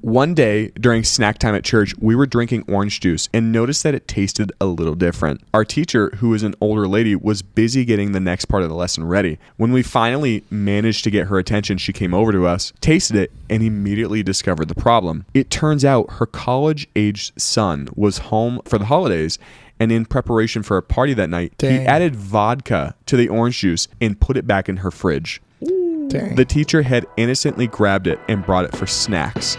One day during snack time at church, we were drinking orange juice and noticed that it tasted a little different. Our teacher, who is an older lady, was busy getting the next part of the lesson ready. When we finally managed to get her attention, she came over to us, tasted it, and immediately discovered the problem. It turns out her college-aged son was home for the holidays, and in preparation for a party that night, he added vodka to the orange juice and put it back in her fridge. Dang. The teacher had innocently grabbed it and brought it for snacks.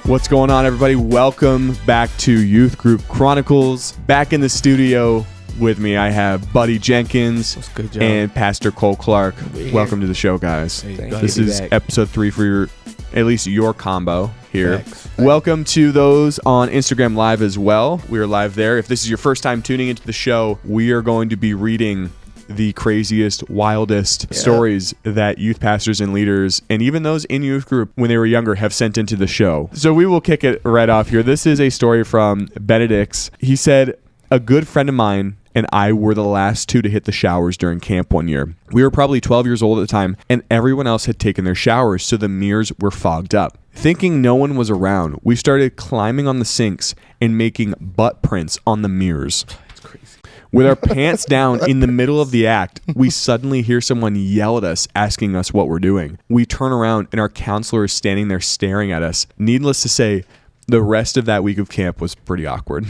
What's going on, everybody? Welcome back to Youth Group Chronicles. Back in the studio with me, I have Buddy Jenkins and Pastor Cole Clark. Welcome to the show, guys. This is episode 3 for at least your combo here. Thanks. Welcome to those on Instagram Live as well. We are live there. If this is your first time tuning into the show, we are going to be reading the craziest, wildest stories that youth pastors and leaders, and even those in youth group when they were younger, have sent into the show. So we will kick it right off here. This is a story from Benedict's. He said, a good friend of mine and I were the last two to hit the showers during camp one year. We were probably 12 years old at the time, and everyone else had taken their showers, so the mirrors were fogged up. Thinking no one was around, we started climbing on the sinks and making butt prints on the mirrors. With our pants down in the middle of the act, we suddenly hear someone yell at us, asking us what we're doing. We turn around, and our counselor is standing there staring at us. Needless to say, the rest of that week of camp was pretty awkward.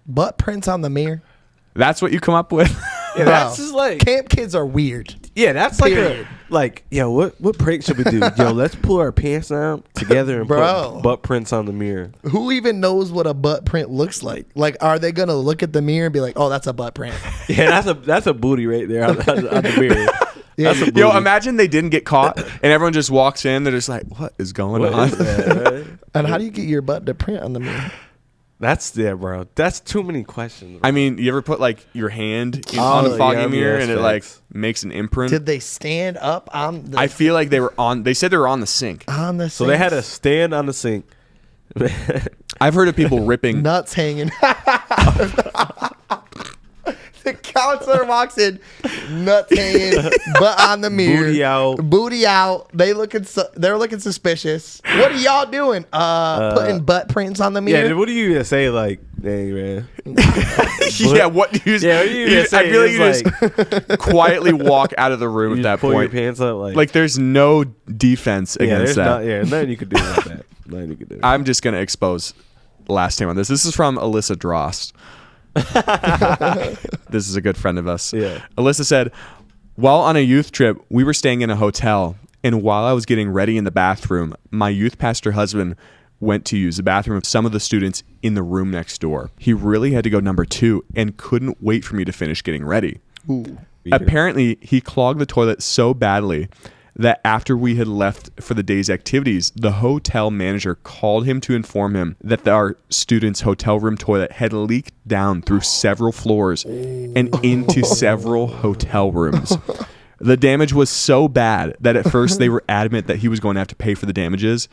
Butt prints on the mirror? That's what you come up with? Yeah, that's just like... Camp kids are weird. Yeah, that's like what prank should we do? Yo, let's pull our pants down together and put butt prints on the mirror. Who even knows what a butt print looks like? Like, are they going to look at the mirror and be like, oh, that's a butt print? Yeah, that's a booty right there on the mirror. Yeah. That's a booty. Yo, imagine they didn't get caught and everyone just walks in. They're just like, what is going on? Is that, right? And how do you get your butt to print on the mirror? Bro. That's too many questions. I mean, you ever put like your hand on a foggy mirror and it like makes an imprint? Did they stand up on the... I feel like they were on... They said they were on the sink. On the sink? So they had to stand on the sink. I've heard of people ripping... Nuts hanging. The counselor walks in, nuts hanging, butt on the mirror, booty out. They're looking suspicious. What are y'all doing? Putting butt prints on the mirror. Yeah, what do you even say? Like, dang, man. Yeah, what do you? Yeah, what do you even say? I feel like you just quietly walk out of the room at that pull point. Your pants up, like there's no defense against that. Nothing you could do about that. Nothing you could do. I'm just gonna expose last name on this. This is from Alyssa Drost. This is a good friend of us. Yeah. Alyssa said, while on a youth trip, we were staying in a hotel, and while I was getting ready in the bathroom, my youth pastor husband went to use the bathroom of some of the students in the room next door. He really had to go number 2 and couldn't wait for me to finish getting ready. Ooh. Apparently, he clogged the toilet so badly that after we had left for the day's activities, the hotel manager called him to inform him that our students' hotel room toilet had leaked down through several floors and into several hotel rooms. The damage was so bad that at first they were adamant that he was going to have to pay for the damages.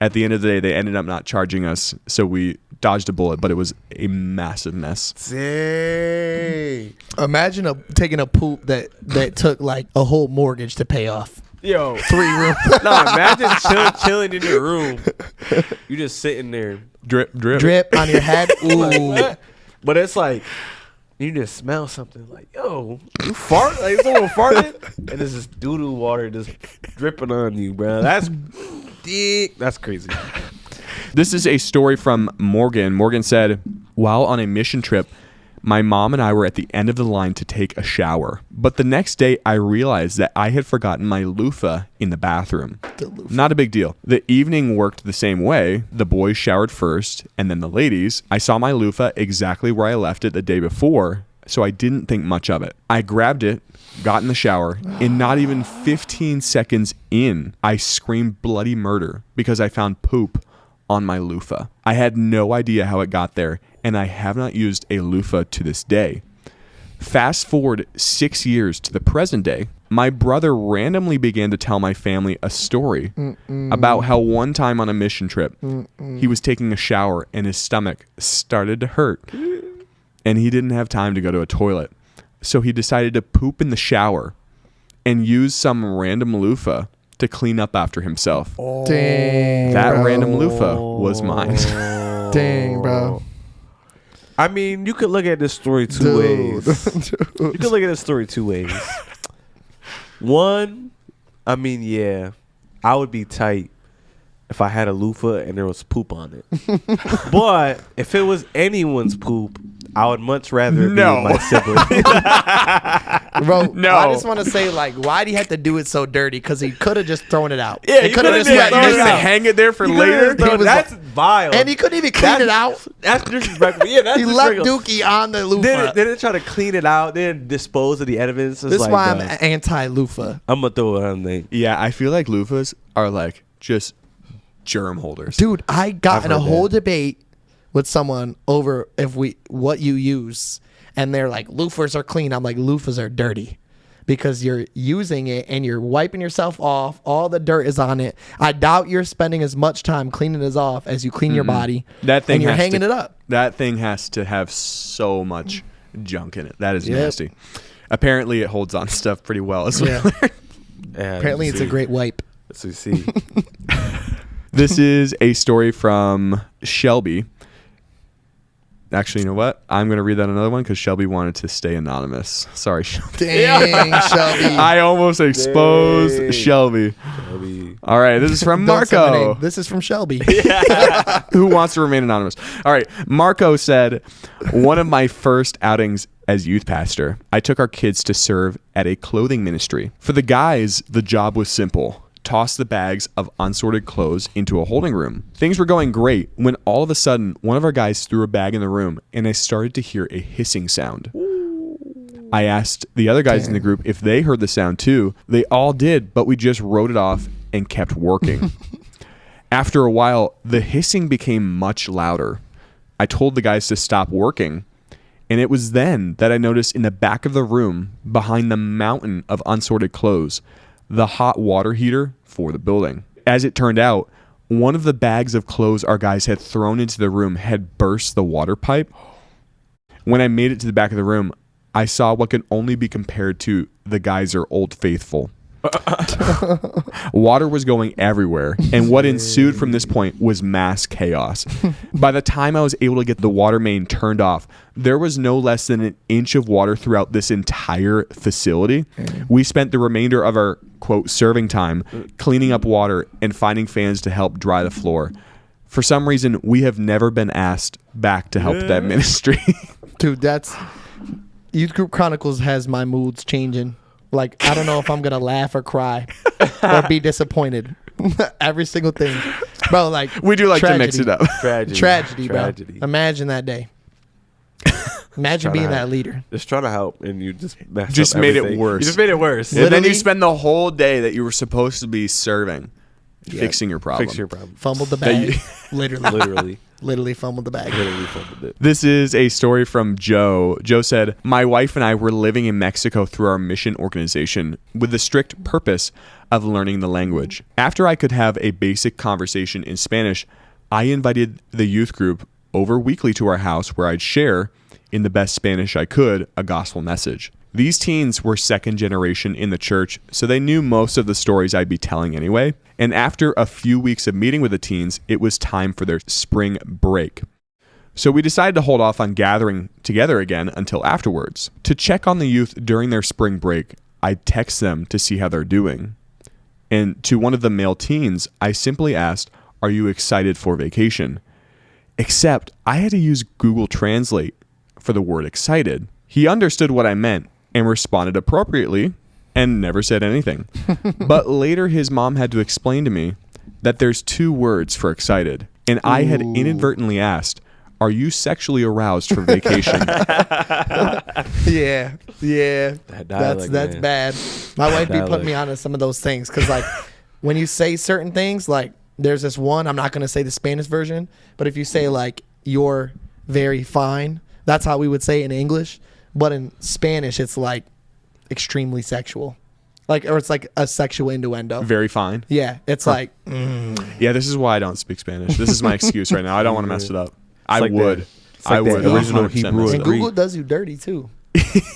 At the end of the day, they ended up not charging us, so we dodged a bullet, but it was a massive mess. Dang. Imagine taking a poop that took like a whole mortgage to pay off. Yo, 3 rooms. No, imagine chilling in your room. You just sitting there, drip on your head. Ooh, but it's like you just smell something like, yo, you fart, like someone farted, and there's this doo-doo water just dripping on you, bro. That's crazy. This is a story from Morgan. Morgan said, while on a mission trip, my mom and I were at the end of the line to take a shower. But the next day, I realized that I had forgotten my loofah in the bathroom. Not a big deal. The evening worked the same way. The boys showered first, and then the ladies. I saw my loofah exactly where I left it the day before, so I didn't think much of it. I grabbed it, got in the shower, and not even 15 seconds in, I screamed bloody murder because I found poop on my loofah. I had no idea how it got there, and I have not used a loofah to this day. Fast forward 6 years to the present day, my brother randomly began to tell my family a story about how one time on a mission trip, he was taking a shower and his stomach started to hurt, and he didn't have time to go to a toilet. So he decided to poop in the shower and use some random loofah to to clean up after himself. Dang, That bro. random loofah was mine. Dang, bro. I mean, you could look at this story two ways. You could look at this story two ways. One, I mean, yeah, I would be tight if I had a loofah and there was poop on it. But if it was anyone's poop, I would much rather be with my sibling. Bro, No. I just want to say, like, why'd he have to do it so dirty? Because he could have just thrown it out. Yeah, he he could have coulda just just let thrown it it out. out. Hang it there for You later. could've- was that's vile. And he couldn't even clean it out. That's disrespectful. Yeah, that's He left disrespectful. Dookie on the loofah. Then they try to clean it out. Then dispose of the evidence. It's This is like, why I'm guys, anti-loofah. I'm gonna throw it on there. Yeah, I feel like loofahs are like just germ holders. Dude, I got I've in a heard whole that. debate with someone over what you use, and they're like, loofahs are clean. I'm like, loofahs are dirty. Because you're using it and you're wiping yourself off. All the dirt is on it. I doubt you're spending as much time cleaning it off as you clean your body. That thing and you're has hanging to- it up. That thing has to have so much junk in it. That is Yep. nasty. Apparently, it holds on to stuff pretty well as well. Yeah. Yeah, Apparently, you it's a see. great wipe. That's what you see. This is a story from Shelby. Actually, you know what? I'm going to read that another one because Shelby wanted to stay anonymous. Sorry, Shelby. Dang, Shelby. I almost exposed Dang. Shelby. Shelby. All right, this is from Don't say my Marco, name. This is from Shelby. who wants to remain anonymous. All right, Marco said, one of my first outings as youth pastor, I took our kids to serve at a clothing ministry. For the guys, the job was simple. Toss the bags of unsorted clothes into a holding room. Things were going great when all of a sudden, one of our guys threw a bag in the room and I started to hear a hissing sound. I asked the other guys in the group if they heard the sound too. They all did, but we just wrote it off and kept working. After a while, the hissing became much louder. I told the guys to stop working. And it was then that I noticed in the back of the room, behind the mountain of unsorted clothes, the hot water heater for the building. As it turned out, one of the bags of clothes our guys had thrown into the room had burst the water pipe. When I made it to the back of the room, I saw what can only be compared to the Geyser Old Faithful. Water was going everywhere, and what ensued from this point was mass chaos. By the time I was able to get the water main turned off, there was no less than an inch of water throughout this entire facility. We spent the remainder of our, quote, serving time cleaning up water and finding fans to help dry the floor. For some reason, we have never been asked back to help that ministry. Dude, that's... Youth Group Chronicles has my moods changing. Like, I don't know if I'm going to laugh or cry or be disappointed. Every single thing. Bro, like... We do like tragedy. to mix it up. Tragedy, bro. Tragedy. Imagine that day. Imagine being that leader. Just trying to help, and you just messed Just up made it everything. worse. You just made it worse. And then you Literally- spend the whole day that you were supposed to be serving, fixing your problem. Fix your problem. Fumbled the bag. Literally. Literally Fumbled the bag. fumbled it. This is a story from Joe. Joe said, my wife and I were living in Mexico through our mission organization with the strict purpose of learning the language. After I could have a basic conversation in Spanish, I invited the youth group over weekly to our house where I'd share, in the best Spanish I could, a gospel message. These teens were second generation in the church, so they knew most of the stories I'd be telling anyway. And after a few weeks of meeting with the teens, it was time for their spring break. So we decided to hold off on gathering together again until afterwards. To check on the youth during their spring break, I'd text them to see how they're doing. And to one of the male teens, I simply asked, "Are you excited for vacation?" Except I had to use Google Translate for the word excited. He understood what I meant and responded appropriately and never said anything. But later his mom had to explain to me that there's two words for excited. And I had inadvertently asked, "Are you sexually aroused for vacation?" Yeah. That dialect, That's man. bad. My wife be Dialect. putting me on to some of those things because, like, when you say certain things, like, there's this one, I'm not going to say the Spanish version, but if you say, like, "you're very fine," that's how we would say it in English. But in Spanish, it's, like, extremely sexual. Like, or it's like a sexual innuendo. Very fine. Yeah. It's like, Yeah, this is why I don't speak Spanish. This is my excuse right now. I don't want to mess it up. I like would. that- it's like I that would. original 100% Hebrew mess it and up. Agree. Google does you dirty, too.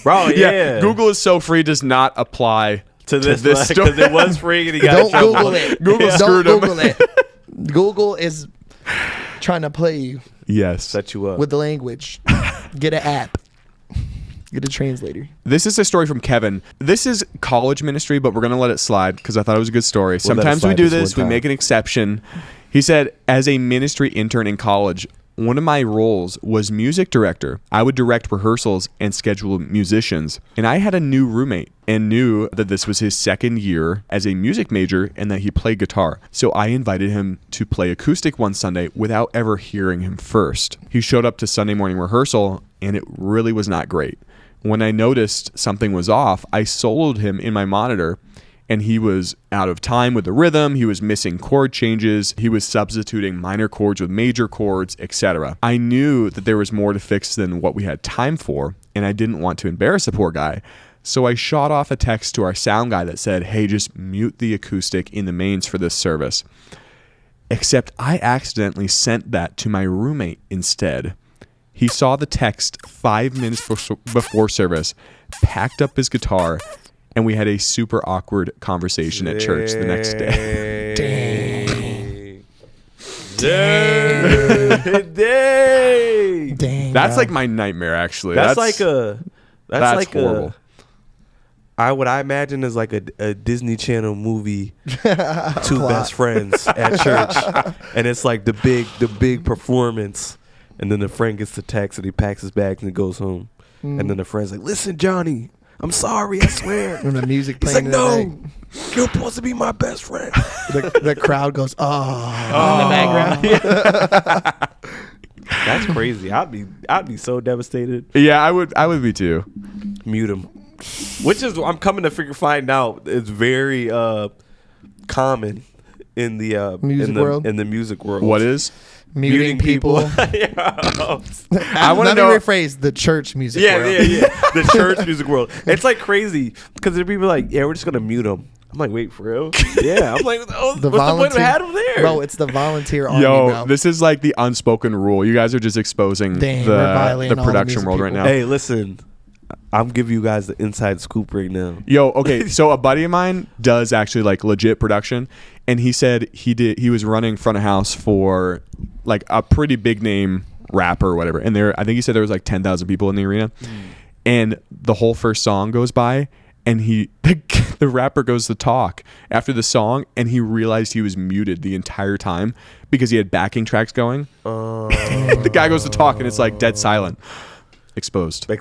Bro, yeah. Google is so free, does not apply to this story because it was free and he got Don't in trouble. Google it. Google Don't screwed him. Google it. Google is trying to play you Yes. Set you up. with the language. Get an app. Get a translator. This is a story from Kevin. This is college ministry, but we're going to let it slide because I thought it was a good story. Sometimes we do this. We make an exception. He said, as a ministry intern in college, one of my roles was music director. I would direct rehearsals and schedule musicians. And I had a new roommate and knew that this was his second year as a music major and that he played guitar. So I invited him to play acoustic one Sunday without ever hearing him first. He showed up to Sunday morning rehearsal and it really was not great. When I noticed something was off, I soloed him in my monitor and he was out of time with the rhythm, he was missing chord changes, he was substituting minor chords with major chords, etc. I knew that there was more to fix than what we had time for, and I didn't want to embarrass the poor guy. So I shot off a text to our sound guy that said, hey, just mute the acoustic in the mains for this service. Except I accidentally sent that to my roommate instead. He saw the text 5 minutes before service, packed up his guitar, and we had a super awkward conversation at church the next day. Dang. That's like my nightmare, actually. That's horrible. What I imagine is like a Disney Channel movie, two best friends at church, and it's like the big performance, and then the friend gets the text and he packs his bags and he goes home, and then the friend's like, "Listen, Johnny, I'm sorry, I swear." And the music He's playing. like, "No, you're supposed to be my best friend." The crowd goes, in the background. That's crazy. I'd be so devastated. Yeah, I would be too. Mute him. Which is, I'm coming to find out, it's very common in the world? In the music world. What is? Muting people. I want to know. Rephrase the church music world. The church music world. It's like crazy because there are people like, yeah, we're just gonna mute them. I'm like, wait, for real? Yeah. I'm like, what's the point of having them there? Bro, it's the volunteer army, Yo, bro. this is like the unspoken rule. You guys are just exposing the production world right now. Hey, listen, I'm giving you guys the inside scoop right now. Yo, okay, so a buddy of mine does actually like legit production, and he said he was running front of house for like a pretty big name rapper or whatever, and I think he said there was like 10,000 people in the arena, and the whole first song goes by, and the rapper goes to talk after the song, and he realized he was muted the entire time because he had backing tracks going. The guy goes to talk, and it's like dead silent. Exposed, dude.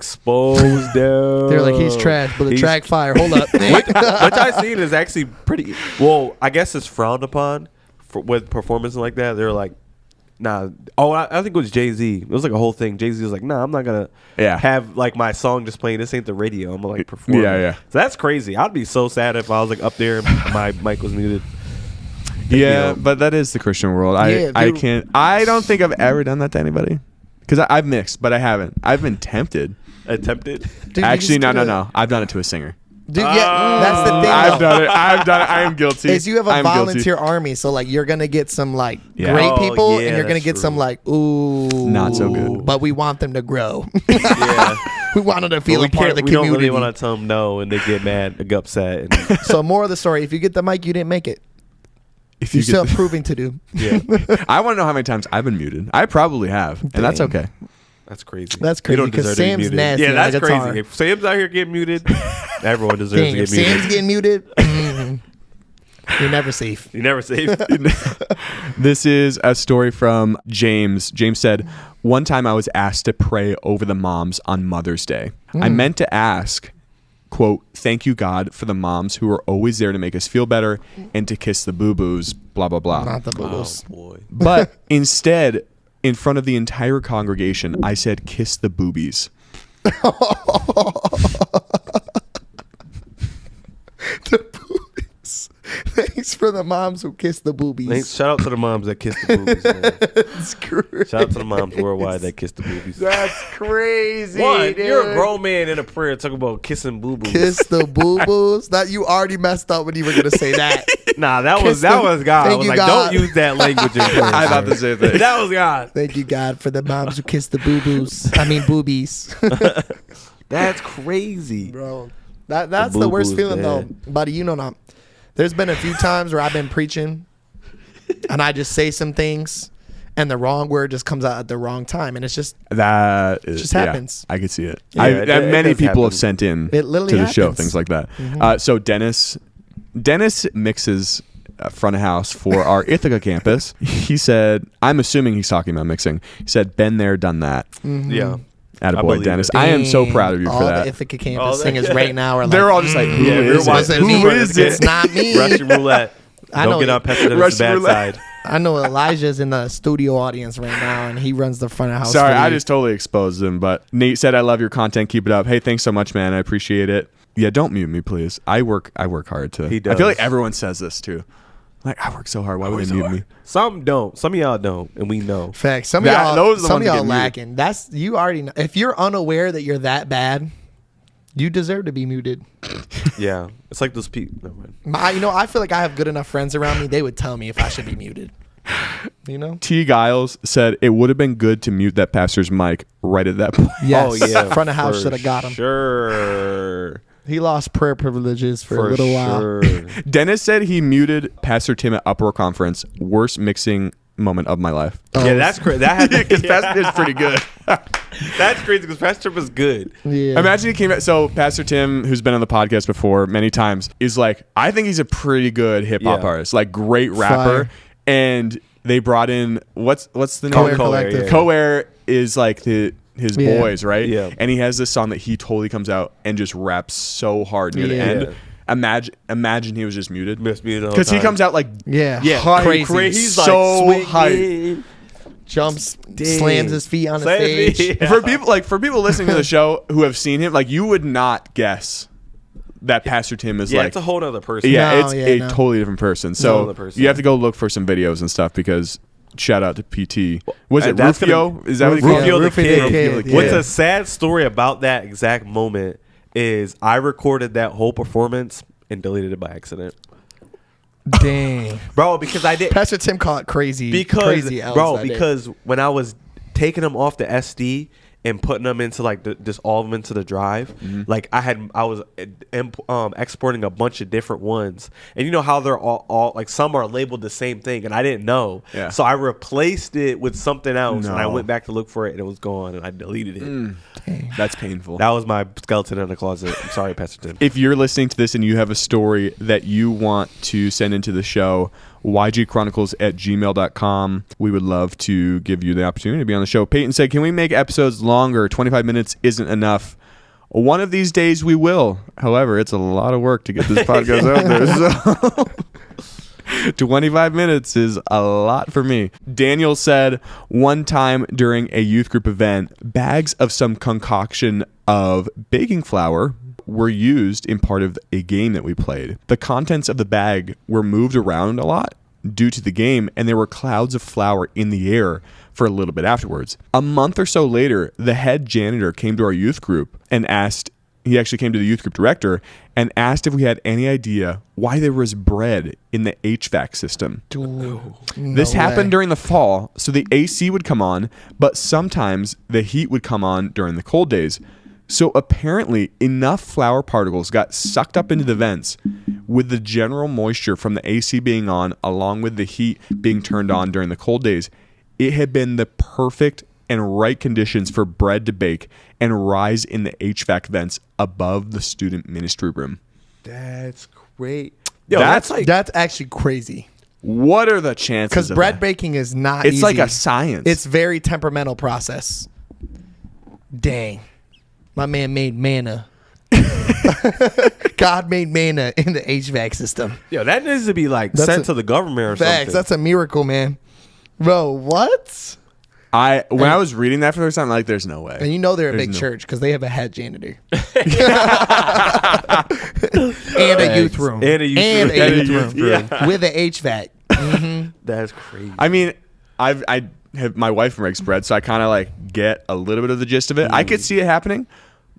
They're like, he's trash, but the track fire. Hold up. Which I've seen is actually pretty. Well, I guess it's frowned upon with performances like that. They're like, nah. Oh, I think it was Jay-Z. It was like a whole thing. Jay-Z was like, nah, I'm not gonna have like my song just playing. This ain't the radio. I'm gonna like perform. Yeah. So that's crazy. I'd be so sad if I was like up there and my mic was muted. Yeah, but that is the Christian world. I don't think I've ever done that to anybody. Because I've mixed, but I haven't. I've been tempted. Attempted? Dude, actually, no. I've done it to a singer. Dude, that's the thing. I've done it. I am guilty. Is you have a volunteer army, so like you're gonna get some like great people, and you're gonna get some like not so good. But we want them to grow. Yeah, we want them to feel a part of the community. We don't really want to tell them no, and they get mad, get upset. So more of the story: if you get the mic, you didn't make it. If you're still proving to do. Yeah. I want to know how many times I've been muted. I probably have, and that's okay. That's crazy. That's crazy because Sam's nasty. Yeah, that's crazy. If Sam's out here getting muted, everyone deserves to get muted. Sam's getting muted. You're never safe. You're never safe. This is a story from James. James said, one time I was asked to pray over the moms on Mother's Day. I meant to ask, quote, thank you, God, for the moms who are always there to make us feel better and to kiss the boo-boos, blah, blah, blah. Not the boo-boos. Oh, boy. But instead, in front of the entire congregation, I said, kiss the boobies. The boobies. Thanks for the moms who kiss the boobies. Shout out to the moms that kiss the boobies, man. That's crazy. Shout out to the moms worldwide that kiss the boobies. That's crazy. What? Dude. You're a grown man in a prayer talking about kissing boo-boos. Kiss the boo-boos? That you already messed up when you were gonna say that. Nah, that was God. I was like, God. don't use that language in prayer. I thought the same thing. That was God. Thank you, God, for the moms who kiss the boo-boos. I mean boobies. That's crazy. Bro. That's the worst feeling though, buddy. You know not. There's been a few times where I've been preaching, and I just say some things, and the wrong word just comes out at the wrong time, and it's just happens. I can see it. Yeah, many people happen. have sent in It literally to the happens. show things like that. Mm-hmm. So Dennis mixes front of house for our Ithaca campus. He said, I'm assuming he's talking about mixing. He said, been there, done that. Mm-hmm. Yeah. Attaboy, Dennis. it. I am so proud of you all for that. the Ithaca campus singers right now are like, They're all just like, who is it? Who is it? It's not me. Russian roulette. I Don't know get on Pastor Dennis' Russian bad roulette. side. I know Elijah's in the studio audience right now, and he runs the front of house. Sorry, for I you. just totally exposed him. But Nate said, I love your content. Keep it up. Hey, thanks so much, man. I appreciate it. Yeah, don't mute me, please. I work hard too. He does. I feel like everyone says this too. Like, I work so hard. Why would they mute me? Some don't. Some of y'all don't, and we know. Facts. Some of y'all those are the ones that get muted. lacking. That's you already know. If you're unaware that you're that bad, you deserve to be muted. Yeah, it's like those people. No, I feel like I have good enough friends around me. They would tell me if I should be muted. You know. T. Giles said it would have been good to mute that pastor's mic right at that point. Yes. Oh yeah, Front of house for should have got him. Sure. He lost prayer privileges for a little while. Dennis said he muted Pastor Tim at Uproar Conference. Worst mixing moment of my life. Yeah, that's crazy. That Because Pastor Tim's pretty good. that's crazy because Pastor was good. Yeah. Imagine he came back. So Pastor Tim, who's been on the podcast before many times, is like, I think he's a pretty good hip hop artist, like great rapper. Fire. And they brought in what's the name? Coair Collective. Yeah. Coair is like his boys, right? Yeah. And he has this song that he totally comes out and just raps so hard near the Yeah. end. Imagine he was just muted. Because He comes out like Yeah. hype, Crazy. He's so like hype. Jumps, slams his feet on the stage. Yeah. For people listening to the show who have seen him, like you would not guess that Pastor Tim is Yeah, like it's a whole other person. Yeah, No, it's yeah, a no. totally different person. Whole So other person. you have to go look for some videos and stuff because shout out to PT. Was it that's Rufio? Is that what he called Rufio it? the Rufio Kid. the Kid, Rufio the What's Kid. a sad story about that exact moment is I recorded that whole performance and deleted it by accident. Dang. Bro, because I did Pastor Tim called crazy. because crazy L's bro, that day. because when I was taking them off the SD and putting them into like just all of them into the drive, like I was exporting a bunch of different ones, and you know how they're all like some are labeled the same thing, and I didn't know, Yeah. so I replaced it with something else, and I No. went back to look for it, and it was gone, and I deleted it. That's painful. That was my skeleton in the closet. I'm sorry, Pastor Tim. If you're listening to this and you have a story that you want to send into the show, ygchronicles@gmail.com. We would love to give you the opportunity to be on the show. Peyton said, can we make episodes longer? 25 minutes isn't enough. One of these days we will. However, it's a lot of work to get this podcast out there. So 25 minutes is a lot for me. Daniel said, one time during a youth group event, bags of some concoction of baking flour were used in part of a game that we played. The contents of the bag were moved around a lot due to the game, and there were clouds of flour in the air for a little bit afterwards. A month or so later, the head janitor came to our youth group and he actually came to the youth group director and asked if we had any idea why there was bread in the HVAC system. This happened during the fall, so the AC would come on, but sometimes the heat would come on during the cold days. So apparently enough flour particles got sucked up into the vents with the general moisture from the AC being on along with the heat being turned on during the cold days. It had been the perfect and right conditions for bread to bake and rise in the HVAC vents above the student ministry room. That's great. Yo, That's That's actually crazy. what are the chances? Because of bread that? baking is not It's easy. like a science. It's very temperamental process. Dang. My man made manna. God made manna in the HVAC system. Yo, that needs to be like That's sent a- to the government or Facts. something. That's a miracle, man. Bro, what? When I was reading that for the first time, I'm like, there's no way. And you know they're a There's big no- church because they have a head janitor. And a youth room. And a youth room. Yeah. With a HVAC. That's crazy. I mean, I have my wife makes bread, so I kind of like get a little bit of the gist of it. I could see it happening,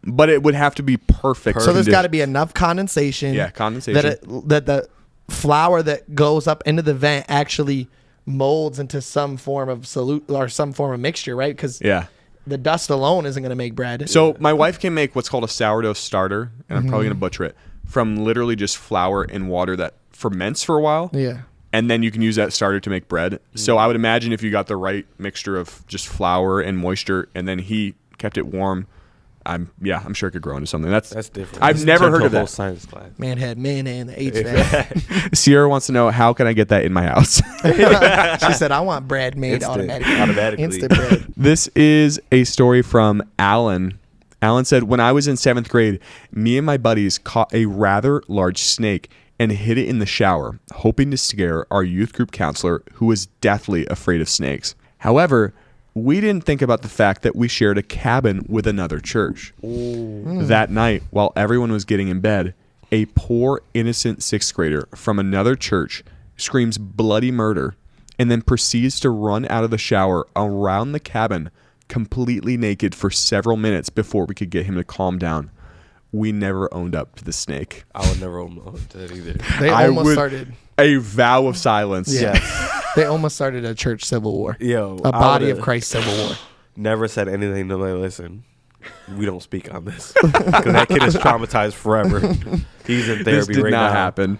but it would have to be perfect. So there's got to be enough condensation. Yeah, condensation. That the flour that goes up into the vent actually molds into some form of solute or some form of mixture, right? Because Yeah. the dust alone isn't going to make bread. So my wife can make what's called a sourdough starter, and I'm probably going to butcher it, from literally just flour and water that ferments for a while. Yeah. And then you can use that starter to make bread. So I would imagine if you got the right mixture of just flour and moisture, and then he kept it warm, I'm sure it could grow into something. That's different. I've never heard of that. Science class. Man had man and the HVAC. Sierra wants to know, how can I get that in my house? She said, I want bread made automatically. Instant bread. This is a story from Alan. Alan said, when I was in 7th grade, me and my buddies caught a rather large snake and hid it in the shower, hoping to scare our youth group counselor, who was deathly afraid of snakes. However, we didn't think about the fact that we shared a cabin with another church. That night, while everyone was getting in bed, a poor, innocent 6th grader from another church screams bloody murder and then proceeds to run out of the shower around the cabin completely naked for several minutes before we could get him to calm down. We never owned up to the snake. I would never own up to that either. They almost started a vow of silence. Yeah. They almost started a church civil war. A body of Christ civil war. Never said anything to me. Listen, we don't speak on this. Because that kid is traumatized forever. He's in therapy right now. This did not happen.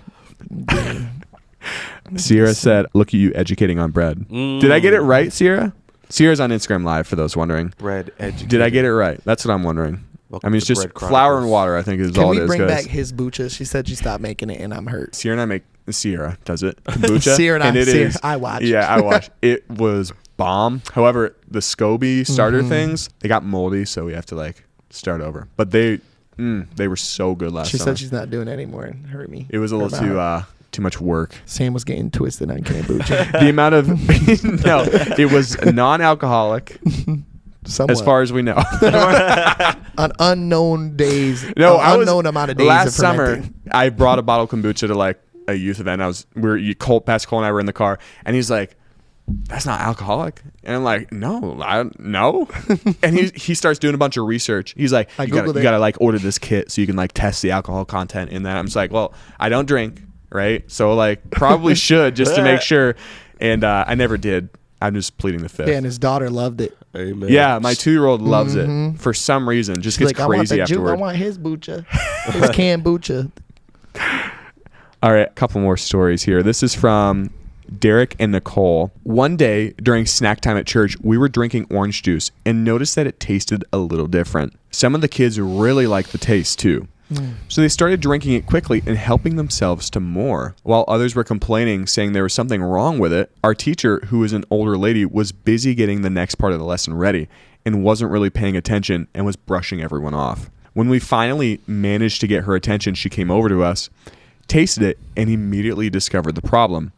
Sierra said, look at you educating on bread. Did I get it right, Sierra? Sierra's on Instagram Live, for those wondering. Bread educating. Did I get it right? That's what I'm wondering. Welcome I mean, it's just flour and water, I think, is all it is. Can we bring back his bucha? She said she stopped making it, and I'm hurt. Sierra does it. Kombucha. Sierra, I watched. Yeah, I watched. It was bomb. However, the SCOBY starter things, they got moldy, so we have to start over. But they were so good last summer. She said she's not doing it anymore and hurt me. It was a little too much work. Sam was getting twisted on kombucha. The amount of no, it was non-alcoholic. Somewhat. As far as we know. On unknown days. No, unknown amount of days. Last summer, I brought a bottle of kombucha to a youth event. Pastor Cole and I were in the car, and he's like, "That's not alcoholic." And I'm like, "No, no." And he starts doing a bunch of research. He's like, "You gotta order this kit so you can test the alcohol content in that." I'm just like, "Well, I don't drink, right? So probably should just to make sure." And I never did. I'm just pleading the fifth. Yeah, and his daughter loved it. Amen. Yeah, my 2-year-old loves it for some reason. Just gets crazy afterward. I want his bucha. His kombucha. All right, a couple more stories here. This is from Derek and Nicole. One day during snack time at church, we were drinking orange juice and noticed that it tasted a little different. Some of the kids really liked the taste too. So they started drinking it quickly and helping themselves to more. While others were complaining, saying there was something wrong with it, our teacher, who was an older lady, was busy getting the next part of the lesson ready and wasn't really paying attention and was brushing everyone off. When we finally managed to get her attention, she came over to us, tasted it, and immediately discovered the problem.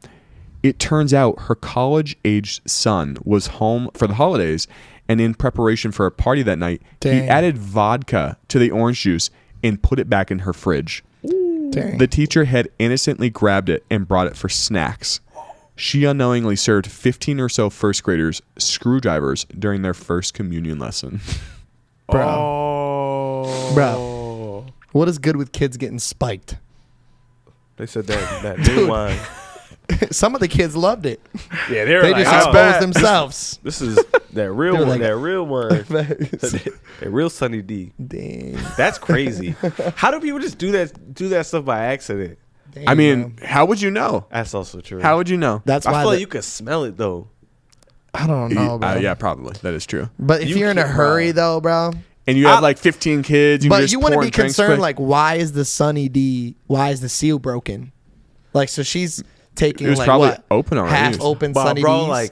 It turns out her college-aged son was home for the holidays, and in preparation for a party that night, he added vodka to the orange juice and put it back in her fridge. The teacher had innocently grabbed it and brought it for snacks. She unknowingly served 15 or so first graders screwdrivers during their first communion lesson. Bro. What is good with kids getting spiked? They said that new wine. Some of the kids loved it. Yeah, they just exposed themselves. This is that real one. That real one. That real Sunny D. Dang, that's crazy. How do people just do that stuff by accident? Dang, I mean, how would you know? That's also true. How would you know? That's why I feel like you could smell it though. I don't know, bro. Yeah, probably. That is true. But if you're in a hurry though, bro, and you have 15 kids, but you wouldn't be concerned why is the Sunny D? Why is the seal broken? So she's taking it was probably open already. Half open Sunny D's.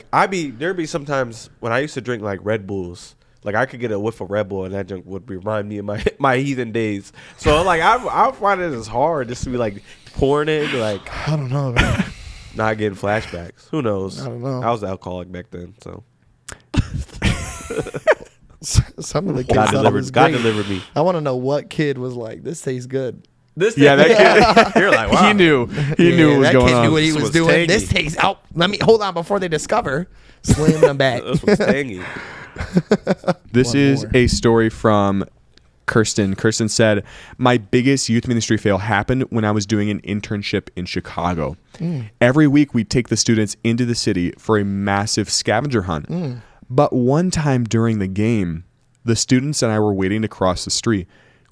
There'd be sometimes when I used to drink Red Bulls. I could get a whiff of Red Bull and that junk would remind me of my heathen days. So I find it as hard just to be pouring it I don't know, man. Not getting flashbacks. Who knows? I don't know. I was alcoholic back then, so some of the kids God delivered me. I want to know what kid was like, this tastes good. That kid. You're like, wow. He knew what was going on. That kid knew what he was doing. Tangy. This tastes out. Let me hold on before they discover. Slam them back. This was tangy. This is a story from Kirsten. Kirsten said, my biggest youth ministry fail happened when I was doing an internship in Chicago. Every week we'd take the students into the city for a massive scavenger hunt. But one time during the game, the students and I were waiting to cross the street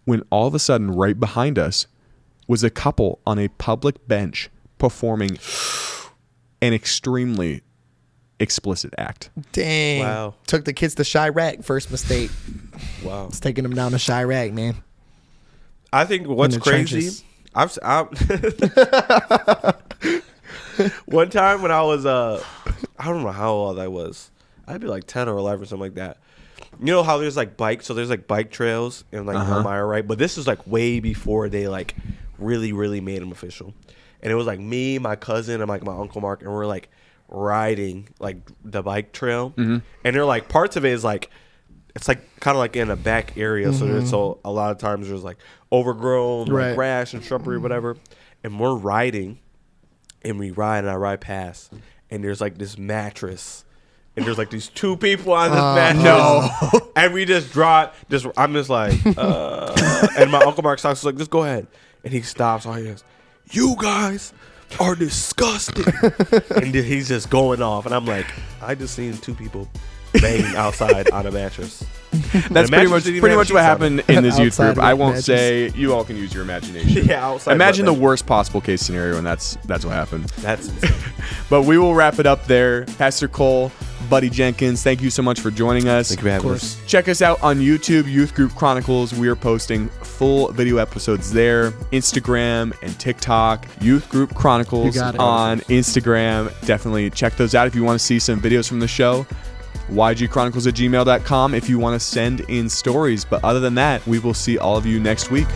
when all of a sudden right behind us was a couple on a public bench performing an extremely explicit act. Dang. Wow. Took the kids to Chirac. First mistake. Wow. It's taking them down to Chirac, man. I think what's crazy, one time when I was, I don't know how old I was. I'd be like 10 or 11 or something like that. You know how there's like bikes, so there's like bike trails in like Elmira, right? But this is like way before they like really, really made them official. And it was like me, my cousin, and like my Uncle Mark, and we're like riding like the bike trail. And they're like, parts of it is like, it's like kind of like in a back area. So a lot of times there's like overgrown like grass and shrubbery, whatever. And we're riding, and we ride, and I ride past, and there's like this mattress. And there's like these two people on this mattress. No. And we just drive. I'm just like, and my Uncle Mark stops, like, just go ahead. And he stops. All he goes, you guys are disgusting. And he's just going off. And I'm like, I just seen two people banging outside on a mattress. That's pretty much what happened in this youth group. I won't say. You all can use your imagination. Yeah, outside. Imagine the worst possible case scenario, and that's what happened. That's insane. But we will wrap it up there. Pastor Cole, Buddy Jenkins, thank you so much for joining us. Thank you for having us. Check us out on YouTube, Youth Group Chronicles. We are posting full video episodes there. Instagram and TikTok, Youth Group Chronicles on Instagram. Definitely check those out if you want to see some videos from the show. ygchronicles@gmail.com if you want to send in stories. But other than that, we will see all of you next week.